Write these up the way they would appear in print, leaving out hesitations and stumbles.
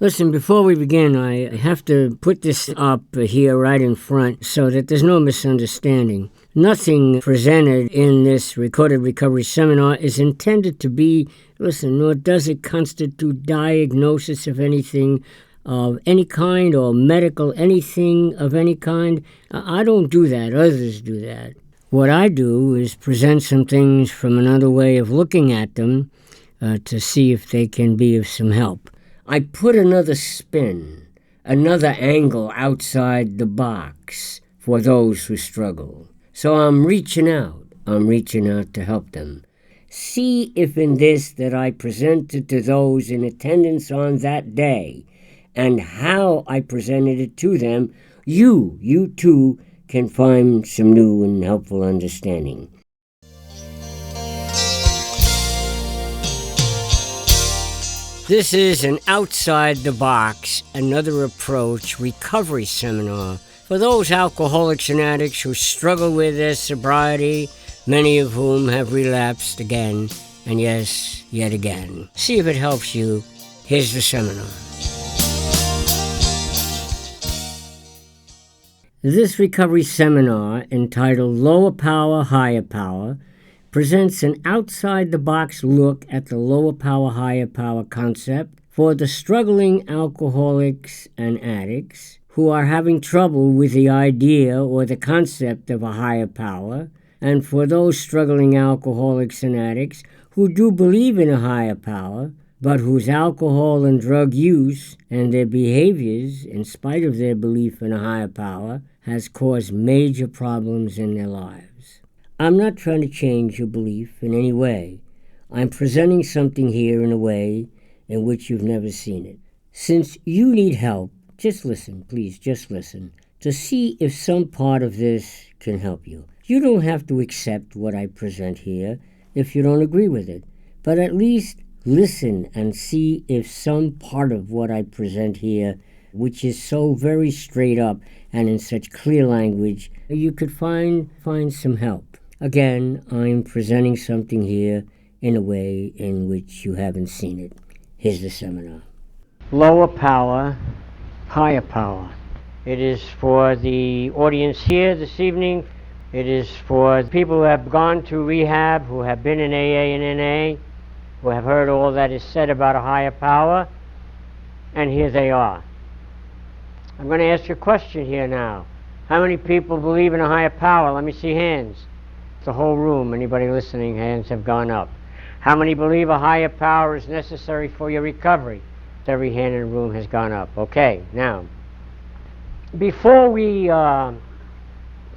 Listen, before we begin, I have to put this up here right in front so that there's no misunderstanding. Nothing presented in this recorded recovery seminar is intended to be, listen, nor does it constitute diagnosis of anything of any kind or medical anything of any kind. I don't do that. Others do that. What I do is present some things from another way of looking at them to see if they can be of some help. I put another spin, another angle outside the box for those who struggle. So I'm reaching out to help them. See if in this that I presented to those in attendance on that day and how I presented it to them, you too can find some new and helpful understanding. This is an outside-the-box, another approach recovery seminar for those alcoholics and addicts who struggle with their sobriety, many of whom have relapsed again, and yes, yet again. See if it helps you. Here's the seminar. This recovery seminar, entitled Lower Power, Higher Power, presents an outside-the-box look at the lower power, higher power concept for the struggling alcoholics and addicts who are having trouble with the idea or the concept of a higher power, and for those struggling alcoholics and addicts who do believe in a higher power, but whose alcohol and drug use and their behaviors, in spite of their belief in a higher power, has caused major problems in their lives. I'm not trying to change your belief in any way. I'm presenting something here in a way in which you've never seen it. Since you need help, just listen, please, just listen, to see if some part of this can help you. You don't have to accept what I present here if you don't agree with it, but at least listen and see if some part of what I present here, which is so very straight up and in such clear language, you could find some help. Again, I'm presenting something here in a way in which you haven't seen it. Here's the seminar. Lower power, higher power. It is for the audience here this evening. It is for people who have gone to rehab, who have been in AA and NA, who have heard all that is said about a higher power, and here they are. I'm going to ask you a question here now. How many people believe in a higher power? Let me see hands. The whole room, anybody listening, hands have gone up. How many believe a higher power is necessary for your recovery? Every hand in the room has gone up. Okay, now, before we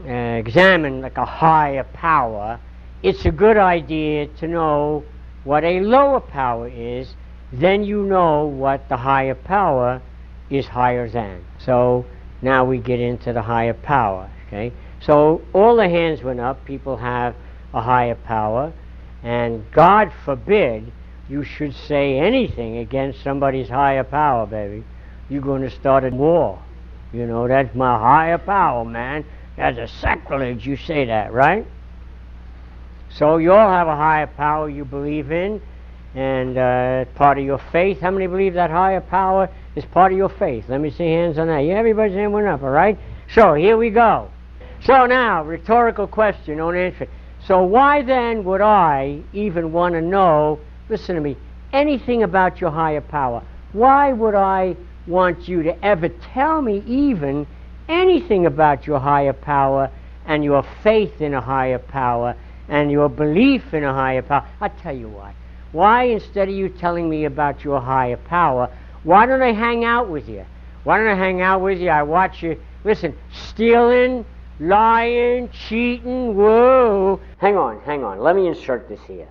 examine like a higher power, it's a good idea to know what a lower power is. Then you know what the higher power is higher than. So now we get into the higher power, okay? So all the hands went up. People have a higher power, and God forbid you should say anything against somebody's higher power, baby. You're going to start a war. You know, that's my higher power, man. That's a sacrilege you say that, right? So you all have a higher power you believe in, and part of your faith. How many believe that higher power is part of your faith? Let me see hands on that. Yeah, everybody's hand went up, all right? So here we go. So now, rhetorical question, don't answer it. So why then would I even want to know, listen to me, anything about your higher power? Why would I want you to ever tell me even anything about your higher power and your faith in a higher power and your belief in a higher power? I'll tell you why. Why, instead of you telling me about your higher power, why don't I hang out with you? Why don't I hang out with you? I watch you, listen, stealing, lying, cheating, whoa. Hang on. Let me insert this here.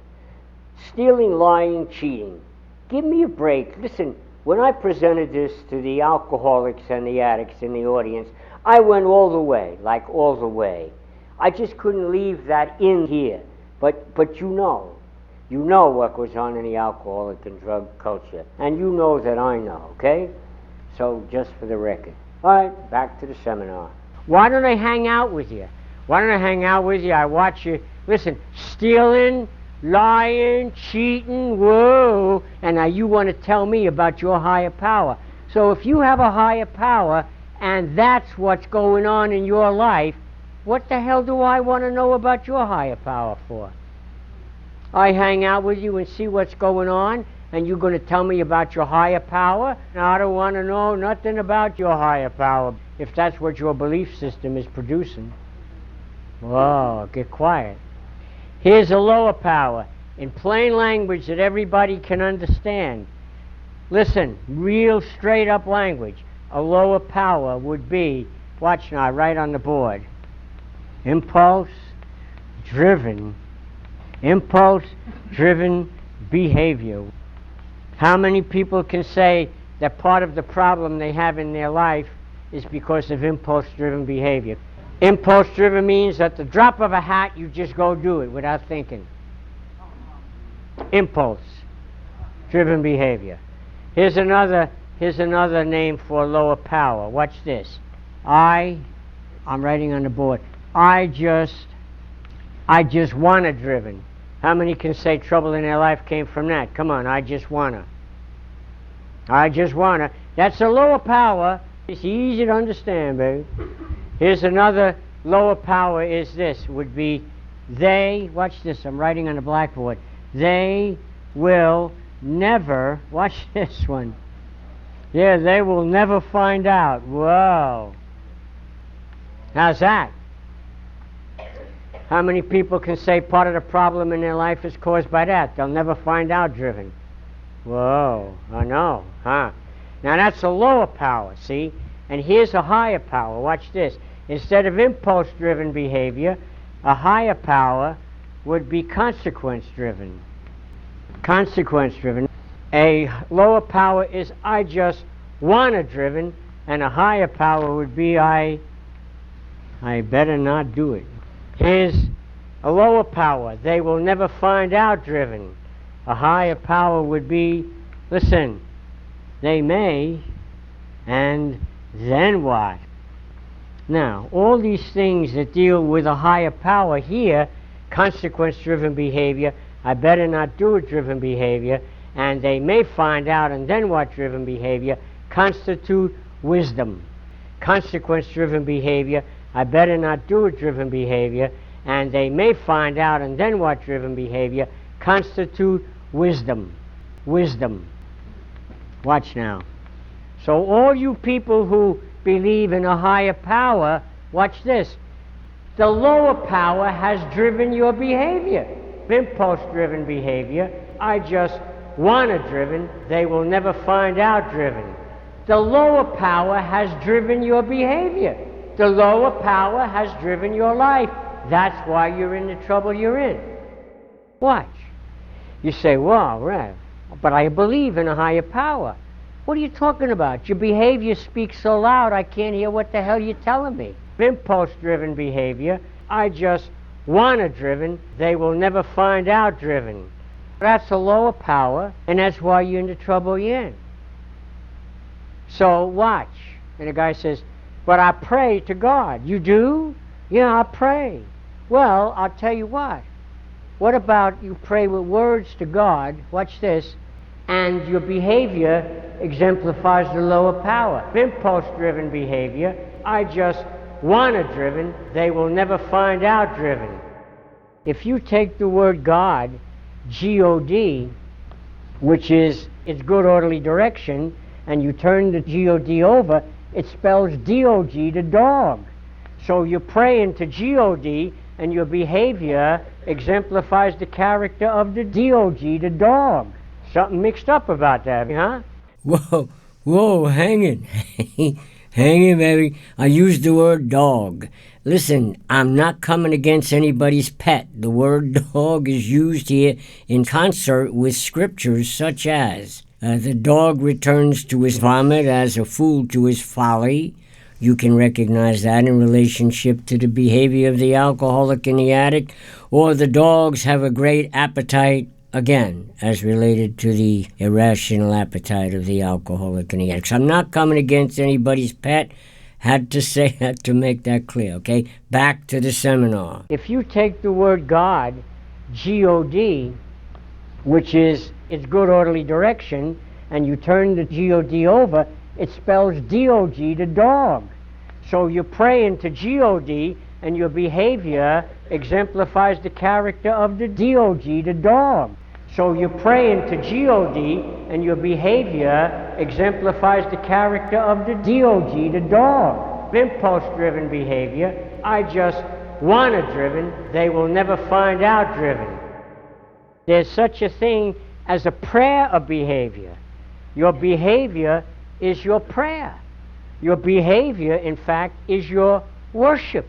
Stealing, lying, cheating. Give me a break. Listen, when I presented this to the alcoholics and the addicts in the audience, I went all the way, like all the way. I just couldn't leave that in here. But you know what goes on in the alcoholic and drug culture. And you know that I know, okay? So just for the record. All right, back to the seminar. Why don't I hang out with you? I watch you, listen, stealing, lying, cheating, whoa. And now you want to tell me about your higher power. So if you have a higher power and that's what's going on in your life, what the hell do I want to know about your higher power for? I hang out with you and see what's going on, and you're going to tell me about your higher power? I don't want to know nothing about your higher power if that's what your belief system is producing. Whoa, get quiet. Here's a lower power in plain language that everybody can understand. Listen, real straight up language. A lower power would be, watch now, right on the board. Impulse driven behavior. How many people can say that part of the problem they have in their life is because of impulse driven behavior? Impulse driven means at the drop of a hat you just go do it without thinking. Impulse driven behavior. Here's another name for lower power. Watch this. I'm writing on the board. I just wanna driven. How many can say trouble in their life came from that? Come on, I just wanna. That's a lower power. It's easy to understand, baby. Here's another lower power is this, would be they, watch this, I'm writing on the blackboard. They will never, watch this one. Yeah, they will never find out. Whoa. How's that? How many people can say part of the problem in their life is caused by that? They'll never find out driven. Whoa, I know, huh? Now that's a lower power, see? And here's a higher power, watch this. Instead of impulse-driven behavior, a higher power would be consequence-driven. Consequence-driven. A lower power is I just wanna driven, and a higher power would be I better not do it. Here's a lower power, they will never find out driven. A higher power would be, listen, they may, and then what? Now, all these things that deal with a higher power here, consequence-driven behavior, I better not do it driven behavior, and they may find out and then what driven behavior, constitute wisdom. Consequence-driven behavior, I better not do it driven behavior, and they may find out and then what driven behavior, constitute wisdom. Wisdom. Watch now. So all you people who believe in a higher power, watch this. The lower power has driven your behavior. Impulse-driven behavior, I just wanna driven, they will never find out driven. The lower power has driven your behavior. The lower power has driven your life. That's why you're in the trouble you're in. Watch. You say, well, Rev, but I believe in a higher power. What are you talking about? Your behavior speaks so loud I can't hear what the hell you're telling me. Impulse-driven behavior, I just wanna driven, they will never find out driven. That's a lower power, and that's why you're in the trouble you're in. So watch. And the guy says, but I pray to God. You do? Yeah, I pray. Well, I'll tell you what. What about you pray with words to God, watch this, and your behavior exemplifies the lower power. Impulse-driven behavior, I just wanna driven, they will never find out driven. If you take the word God, G-O-D, which is its good orderly direction, and you turn the G-O-D over, it spells D-O-G, the dog. So you're praying to G-O-D, and your behavior exemplifies the character of the D-O-G, the dog. Something mixed up about that, huh? Whoa, hang it. Hang it, baby. I used the word dog. Listen, I'm not coming against anybody's pet. The word dog is used here in concert with scriptures such as, the dog returns to his vomit as a fool to his folly. You can recognize that in relationship to the behavior of the alcoholic and the addict. Or the dogs have a great appetite, again, as related to the irrational appetite of the alcoholic and the addict. So I'm not coming against anybody's pet. Had to say that to make that clear, okay? Back to the seminar. If you take the word God, G-O-D, which is its good orderly direction, and you turn the G-O-D over, It spells D-O-G, the dog. So you're praying to G-O-D, and your behavior exemplifies the character of the D-O-G, the dog. So you're praying to G-O-D, and your behavior exemplifies the character of the D-O-G, the dog. Impulse-driven behavior, I just wanna driven, they will never find out driven. There's such a thing as a prayer of behavior. Your behavior is your prayer. Your behavior, in fact, is your worship.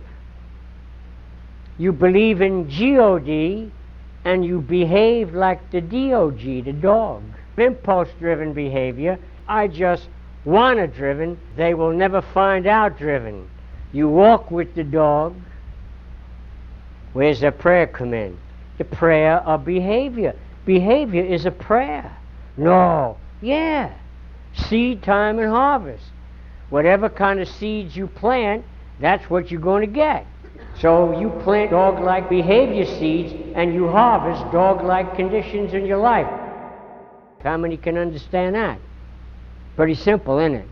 You believe in G-O-D, and you behave like the D-O-G, the dog. Impulse-driven behavior, I just wanna driven, they will never find out driven. You walk with the dog. Where's the prayer come in? The prayer of behavior. Behavior is a prayer. No. Yeah. Seed time and harvest. Whatever kind of seeds you plant, that's what you're going to get. So you plant dog-like behavior seeds and you harvest dog-like conditions in your life. How many can understand that? Pretty simple, isn't it?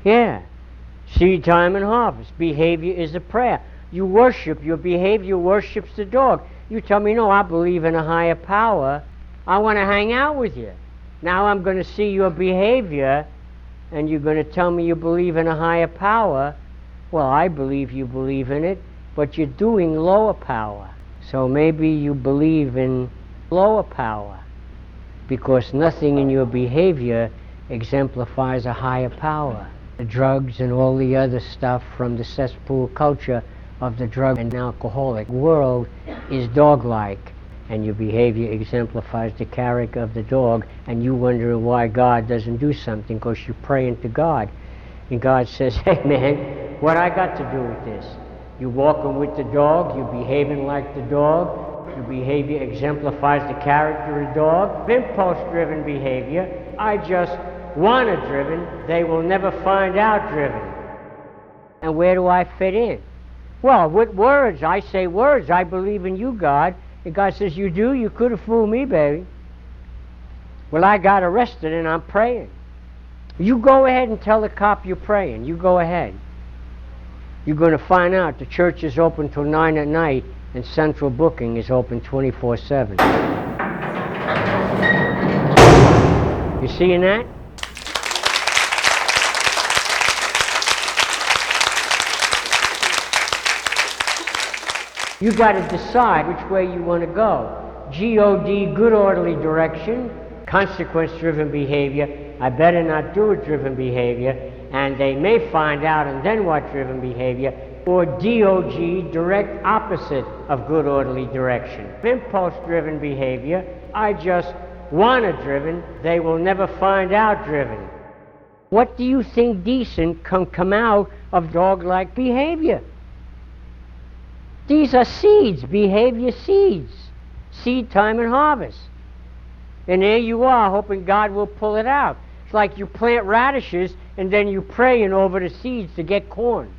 Yeah. Seed time and harvest. Behavior is a prayer. You worship, your behavior worships the dog. You tell me, no, I believe in a higher power. I want to hang out with you. Now I'm going to see your behavior, and you're going to tell me you believe in a higher power. Well, I believe you believe in it, but you're doing lower power. So maybe you believe in lower power, because nothing in your behavior exemplifies a higher power. The drugs and all the other stuff from the cesspool culture of the drug and alcoholic world is dog-like, and your behavior exemplifies the character of the dog, and you wondering why God doesn't do something because you're praying to God. And God says, hey man, what I got to do with this? You're walking with the dog, you're behaving like the dog, your behavior exemplifies the character of the dog. Impulse-driven behavior, I just wanna driven, they will never find out driven. And where do I fit in? Well, with words, I say words, I believe in you, God. And God says, you do? You could have fooled me, baby. Well, I got arrested and I'm praying. You go ahead and tell the cop you're praying. You go ahead. You're going to find out the church is open till 9 at night and central booking is open 24/7. You seeing that? You got to decide which way you want to go. G-O-D, good orderly direction. Consequence-driven behavior, I better not do it driven behavior, and they may find out and then what driven behavior. Or D-O-G, direct opposite of good orderly direction. Impulse-driven behavior, I just want it driven, they will never find out driven. What do you think decent can come out of dog-like behavior? These are seeds, behavior seeds. Seed time and harvest. And there you are, hoping God will pull it out. It's like you plant radishes and then you praying over the seeds to get corn.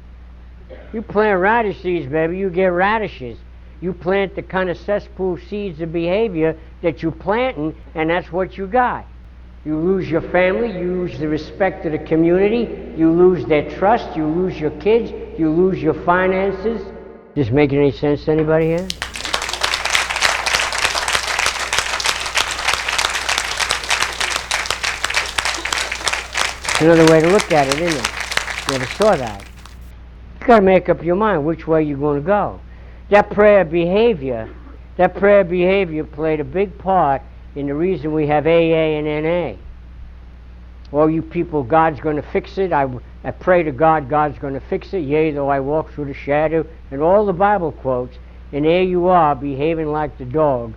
You plant radish seeds, baby, you get radishes. You plant the kind of cesspool seeds of behavior that you're planting, and that's what you got. You lose your family, you lose the respect of the community, you lose their trust, you lose your kids, you lose your finances. This making any sense to anybody here? It's another way to look at it, isn't it? Never saw that. You got to make up your mind which way you're going to go. That prayer behavior played a big part in the reason we have AA and NA. All you people, God's going to fix it. I pray to God, God's going to fix it. Yea, though I walk through the shadow, and all the Bible quotes. And there you are, behaving like the dog.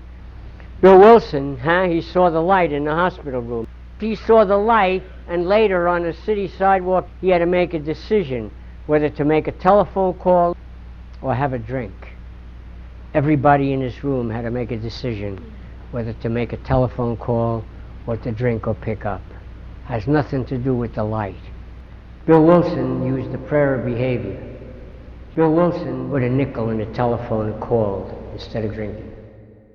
Bill Wilson, he saw the light in the hospital room. He saw the light, and later on the city sidewalk, he had to make a decision whether to make a telephone call or have a drink. Everybody in this room had to make a decision whether to make a telephone call or to drink or pick up. Has nothing to do with the light. Bill Wilson used the prayer of behavior. Bill Wilson put a nickel in the telephone and called instead of drinking.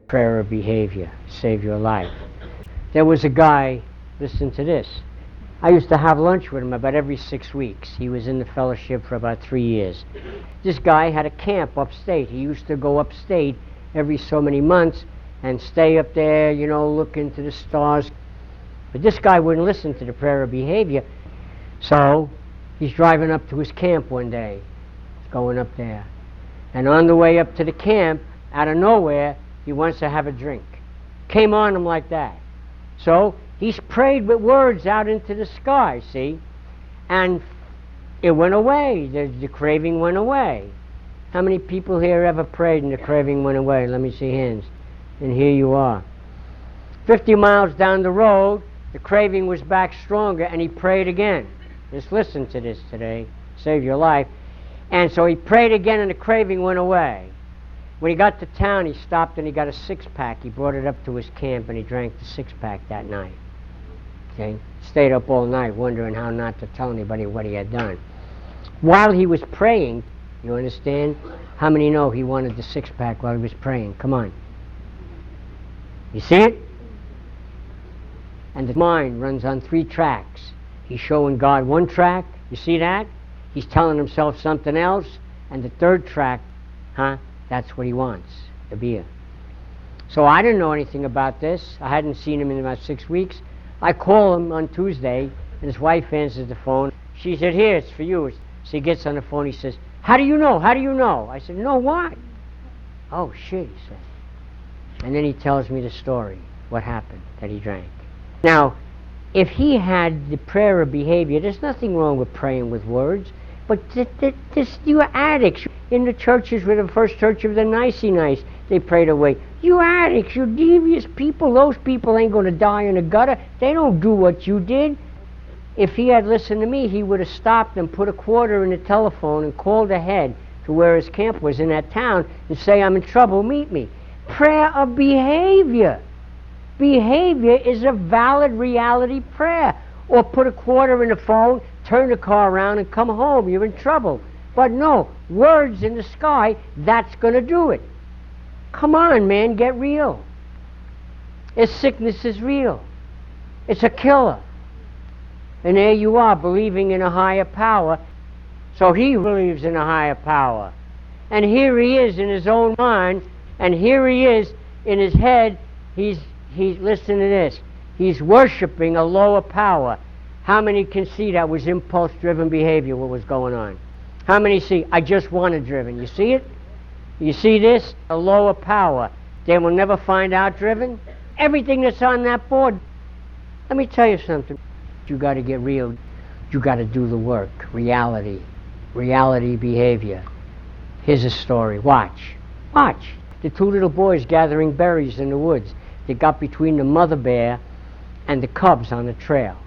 Prayer of behavior saved your life. There was a guy, listen to this, I used to have lunch with him about every 6 weeks. He was in the fellowship for about 3 years. This guy had a camp upstate. He used to go upstate every so many months and stay up there, look into the stars. But this guy wouldn't listen to the prayer of behavior. So he's driving up to his camp one day. He's going up there. And on the way up to the camp, out of nowhere, he wants to have a drink. Came on him like that. So he's prayed with words out into the sky, see? And it went away. The craving went away. How many people here ever prayed and the craving went away? Let me see hands. And here you are. 50 miles down the road, the craving was back stronger, and he prayed again. Just listen to this today. Save your life. And so he prayed again, and the craving went away. When he got to town, he stopped and he got a 6-pack. He brought it up to his camp, and he drank the 6-pack that night. Okay? Stayed up all night wondering how not to tell anybody what he had done. While he was praying, you understand? How many know he wanted the 6-pack while he was praying? Come on. You see it? And the mind runs on 3 tracks. He's showing God one track. You see that? He's telling himself something else. And the 3rd track, that's what he wants, the beer. So I didn't know anything about this. I hadn't seen him in about 6 weeks. I call him on Tuesday, and his wife answers the phone. She said, "Here, it's for you." So he gets on the phone. He says, "How do you know? How do you know?" I said, "No, what?" "Oh, shit," he said. And then he tells me the story, what happened, that he drank. Now, if he had the prayer of behavior, there's nothing wrong with praying with words, but you addicts in the churches with the first church of the Nicey-Nice, they prayed away. You addicts, you devious people, those people ain't going to die in a gutter. They don't do what you did. If he had listened to me, he would have stopped and put a quarter in the telephone and called ahead to where his camp was in that town and say, "I'm in trouble, meet me." Prayer of behavior. Behavior is a valid reality prayer. Or put a quarter in the phone, turn the car around and come home. You're in trouble. But no, words in the sky, that's going to do it. Come on, man, get real. This sickness is real. It's a killer. And there you are, believing in a higher power. So he believes in a higher power. And here he is in his own mind, and here he is in his head. He's listen to this. He's worshiping a lower power. How many can see that was impulse-driven behavior, what was going on? How many see, I just wanted driven? You see it? You see this? A lower power. They will never find out driven. Everything that's on that board. Let me tell you something. You got to get real. You got to do the work. Reality. Reality behavior. Here's a story. Watch. Watch. The 2 little boys gathering berries in the woods. They got between the mother bear and the cubs on the trail.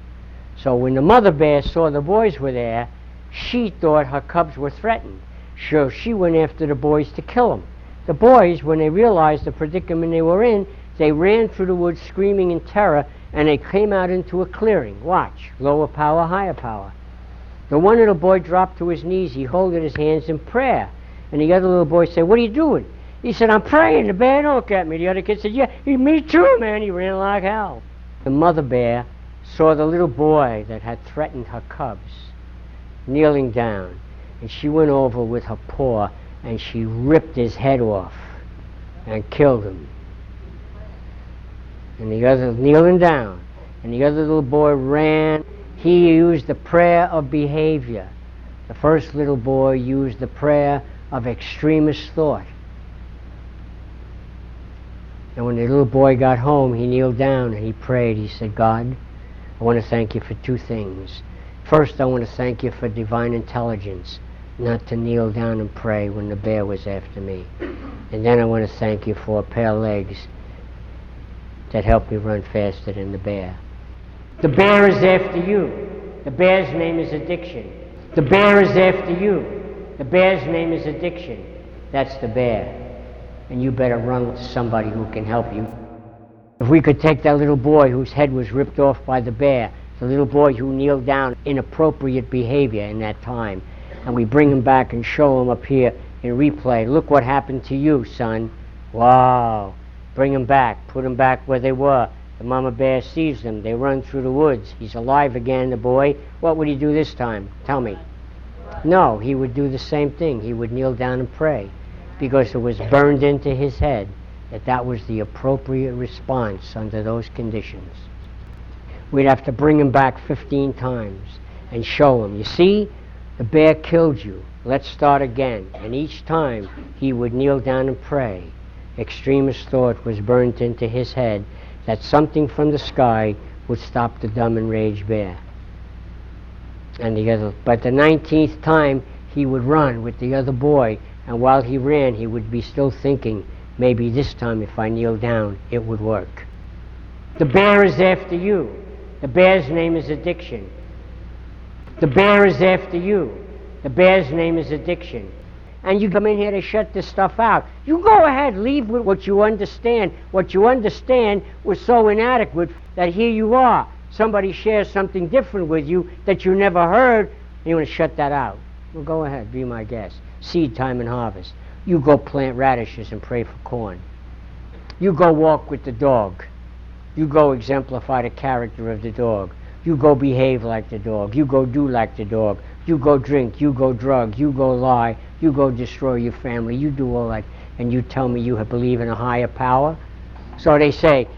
So when the mother bear saw the boys were there, she thought her cubs were threatened. So she went after the boys to kill them. The boys, when they realized the predicament they were in, they ran through the woods screaming in terror, and they came out into a clearing. Watch. Lower power, higher power. The one little boy dropped to his knees. He folded his hands in prayer. And the other little boy said, "What are you doing?" He said, "I'm praying. The bear don't get me." The other kid said, "Yeah, me too, man." He ran like hell. The mother bear saw the little boy that had threatened her cubs kneeling down, and she went over with her paw and she ripped his head off and killed him. And the other kneeling down, and the other little boy ran. He used the prayer of behavior. The first little boy used the prayer of extremist thought. And when the little boy got home, he kneeled down and he prayed. He said, "God, I want to thank you for 2 things. First, I want to thank you for divine intelligence, not to kneel down and pray when the bear was after me. And then I want to thank you for a pair of legs that helped me run faster than the bear." The bear is after you. The bear's name is addiction. The bear is after you. The bear's name is addiction. That's the bear. And you better run to somebody who can help you. If we could take that little boy whose head was ripped off by the bear, the little boy who kneeled down, inappropriate behavior in that time, and we bring him back and show him up here in replay, "Look what happened to you, son." Wow. Bring him back. Put him back where they were. The mama bear sees them. They run through the woods. He's alive again, the boy. What would he do this time? Tell me. No, he would do the same thing. He would kneel down and pray, because it was burned into his head that that was the appropriate response under those conditions. We'd have to bring him back 15 times and show him, you see, the bear killed you. Let's start again. And each time he would kneel down and pray. Extremist thought was burnt into his head that something from the sky would stop the dumb enraged bear. And but the 19th time he would run with the other boy, and while he ran he would be still thinking, maybe this time if I kneel down it would work. The bear is after you. The bear's name is addiction. The bear is after you. The bear's name is addiction. And you come in here to shut this stuff out. You go ahead, leave with what you understand. What you understand was so inadequate that here you are. Somebody shares something different with you that you never heard, and you want to shut that out. Well, go ahead, be my guest. Seed time and harvest. You go plant radishes and pray for corn. You go walk with the dog. You go exemplify the character of the dog. You go behave like the dog. You go do like the dog. You go drink. You go drug. You go lie. You go destroy your family. You do all that. And you tell me you believe in a higher power? So they say,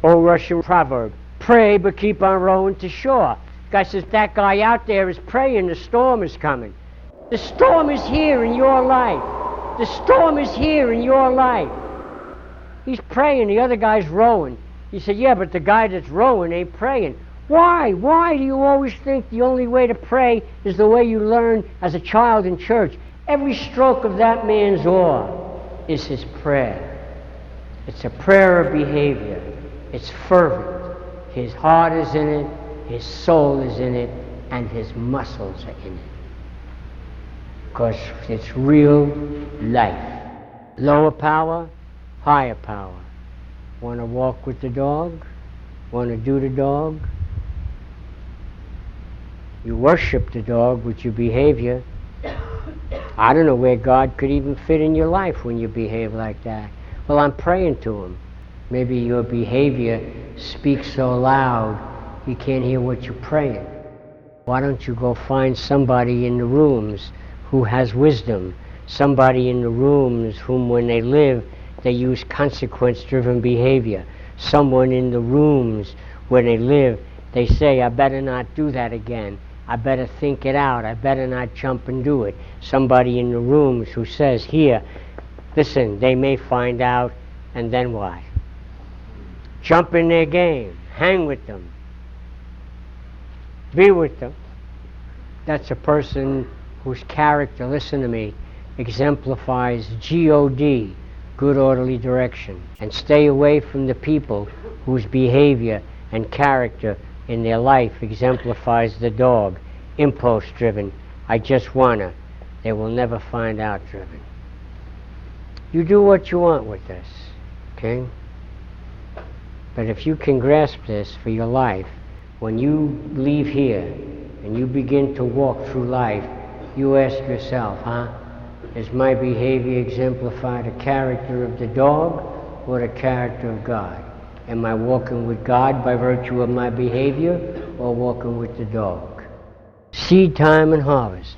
old Russian proverb, pray but keep on rowing to shore. Guy says, that guy out there is praying, the storm is coming. The storm is here in your life. The storm is here in your life. He's praying, the other guy's rowing. He said, yeah, but the guy that's rowing ain't praying. Why? Why do you always think the only way to pray is the way you learn as a child in church? Every stroke of that man's oar is his prayer. It's a prayer of behavior. It's fervent. His heart is in it, his soul is in it, and his muscles are in it. Because it's real life. Lower power, higher power. Want to walk with the dog? Want to do the dog? You worship the dog with your behavior. I don't know where God could even fit in your life when you behave like that. Well, I'm praying to him. Maybe your behavior speaks so loud you can't hear what you're praying. Why don't you go find somebody in the rooms who has wisdom, somebody in the rooms whom when they live they use consequence-driven behavior, someone in the rooms where they live they say, I better not do that again, I better think it out, I better not jump and do it. Somebody in the rooms who says, here, listen, they may find out, and then what? Jump in their game, hang with them, be with them. That's a person whose character, listen to me, exemplifies G-O-D, good orderly direction. And stay away from the people whose behavior and character in their life exemplifies the dog, impulse driven, I just wanna. They will never find out driven. You do what you want with this, okay? But if you can grasp this for your life, when you leave here and you begin to walk through life, you ask yourself, does my behavior exemplify the character of the dog or the character of God? Am I walking with God by virtue of my behavior or walking with the dog? Seed time and harvest.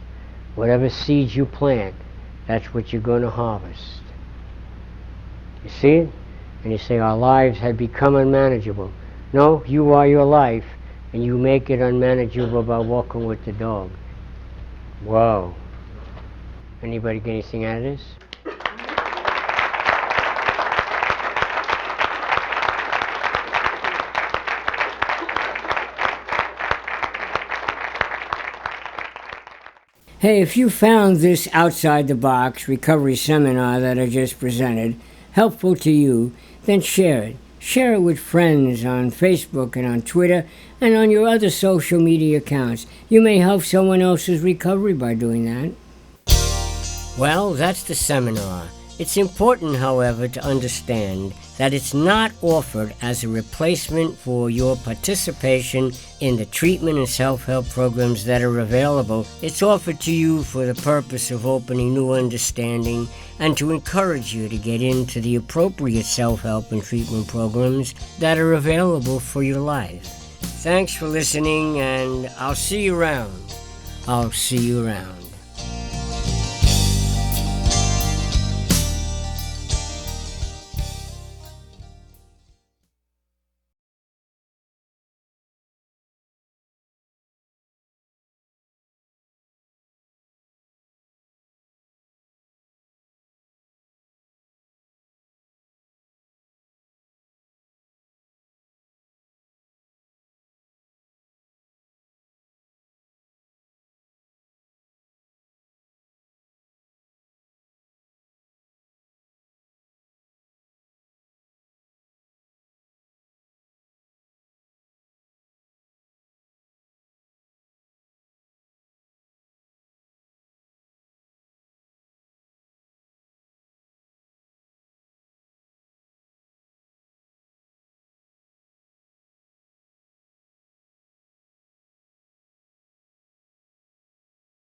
Whatever seeds you plant, that's what you're going to harvest. You see it? And you say, our lives had become unmanageable. No, you are your life, and you make it unmanageable by walking with the dog. Whoa. Anybody get anything out of this? Hey, if you found this Outside the Box recovery seminar that I just presented helpful to you, then share it. Share it with friends on Facebook and on Twitter and on your other social media accounts. You may help someone else's recovery by doing that. Well, that's the seminar. It's important, however, to understand that it's not offered as a replacement for your participation in the treatment and self-help programs that are available. It's offered to you for the purpose of opening new understanding and to encourage you to get into the appropriate self-help and treatment programs that are available for your life. Thanks for listening, and I'll see you around.